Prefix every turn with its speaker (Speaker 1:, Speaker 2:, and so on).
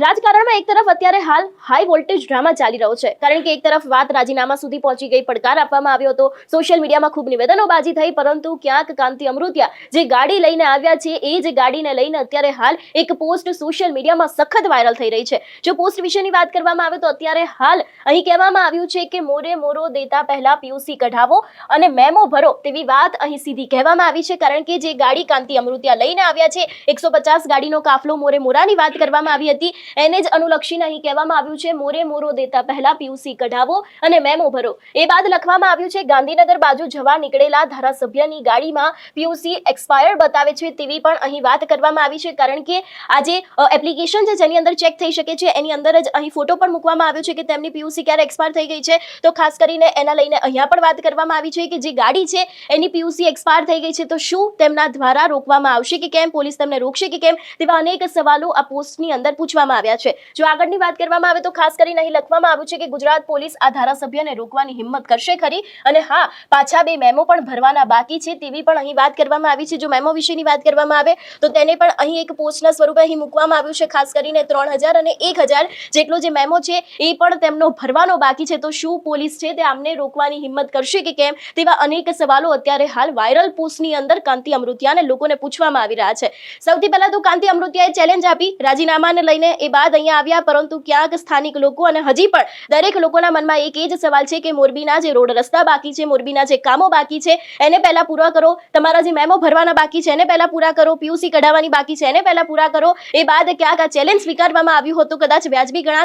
Speaker 1: રાજકારણમાં એક તરફ અત્યારે હાલ હાઈ વોલ્ટેજ ડ્રામા ચાલી રહ્યો છે, કારણ કે એક તરફ વાત રાજીનામા સુધી પહોંચી ગઈ, પડકાર આપવામાં આવ્યો હતો, સોશિયલ મીડિયામાં ખૂબ નિવેદનોબાજી થઈ, પરંતુ ક્યાંક કાંતિ અમૃતિયા જે ગાડી લઈને આવ્યા છે એ જ ગાડીને લઈને અત્યારે હાલ એક પોસ્ટ સોશિયલ મીડિયામાં સખત વાયરલ થઈ રહી છે। જો પોસ્ટ વિશેની વાત કરવામાં આવે તો અત્યારે હાલ અહીં કહેવામાં આવ્યું છે કે મોરે મોરો દેતા પહેલા પીયુસી કઢાવો અને મેમો ભરો તેવી વાત અહીં સીધી કહેવામાં આવી છે, કારણ કે જે ગાડી કાંતિ અમૃતિયા લઈને આવ્યા છે 150 ગાડીનો કાફલો મોરે મોરાની વાત કરવામાં આવી હતી, એને જ અનુલક્ષીને અહીં કહેવામાં આવ્યું છે મોરે મોરો દેતા પહેલા પીયુસી કઢાવો અને મેમો ભરો। એ બાદ લખવામાં આવ્યું છે ગાંધીનગર બાજુ જવા નીકળેલા ધારાસભ્યની ગાડીમાં પીયુસી એક્સપાયર્ડ બતાવે છે તેવી પણ અહીં વાત કરવામાં આવી છે, કારણ કે આ જે એપ્લિકેશન છે જેની અંદર ચેક થઈ શકે છે એની અંદર જ અહીં ફોટો પણ મૂકવામાં આવ્યો છે કે તેમની પીયુસી ક્યારે એક્સપાયર થઈ ગઈ છે। તો ખાસ કરીને એના લઈને અહીંયા પણ વાત કરવામાં આવી છે કે જે ગાડી છે એની પીયુસી એક્સપાયર થઈ ગઈ છે તો શું તેમના દ્વારા રોકવામાં આવશે કે કેમ, પોલીસ તેમને રોકશે કે કેમ, તેવા અનેક સવાલો આ પોસ્ટની અંદર પૂછવામાં આવ્યા છે। જો આગળની વાત કરવામાં આવે તો ખાસ કરીને અહીં લખવામાં આવ્યું છે કે ગુજરાત પોલીસ આ ધારાસભ્યને રોકવાની હિંમત કરશે ખરી, અને હા, પાછા 2 મેમો પણ ભરવાના બાકી છે તેવી પણ અહીં વાત કરવામાં આવી છે। જો મેમો વિશેની વાત કરવામાં આવે તો તેને પણ અહીં એક પોસ્ટના સ્વરૂપે અહીં મૂકવામાં આવ્યું છે, ખાસ કરીને 3000 અને 1000 જેટલો જે મેમો છે એ પણ તેમનો ભરવાનો બાકી છે। તો શું પોલીસ છે તે આમને રોકવાની હિંમત કરશે કે કેમ, તેવા અનેક સવાલો અત્યારે હાલ વાયરલ પોસ્ટની અંદર કાંતિ અમૃતિયાને લોકોને પૂછવામાં આવી રહ્યા છે। સૌથી પહેલા તો કાંતિ અમૃતિયાએ ચેલેન્જ આપી રાજીનામાને લઈને, એ બાદ અહીંયા આવ્યા, પરંતુ ક્યાંક સ્થાનિક લોકો અને હજી પણ દરેક લોકોના મનમાં એક જ સવાલ છે કે મોરબીના જે રોડ રસ્તા બાકી છે, મોરબીના જે કામો બાકી છે એને પહેલા પૂરા કરો, તમારા જે મેમો ભરવાના બાકી છે એને પહેલા પૂરા કરો, પીયુસી કઢાવવાની બાકી છે એને પહેલા પૂરા કરો। એ બાદ ક્યાંક આ ચેલેન્જ સ્વીકારવામાં આવ્યું હતું, કદાચ વ્યાજબી ગણા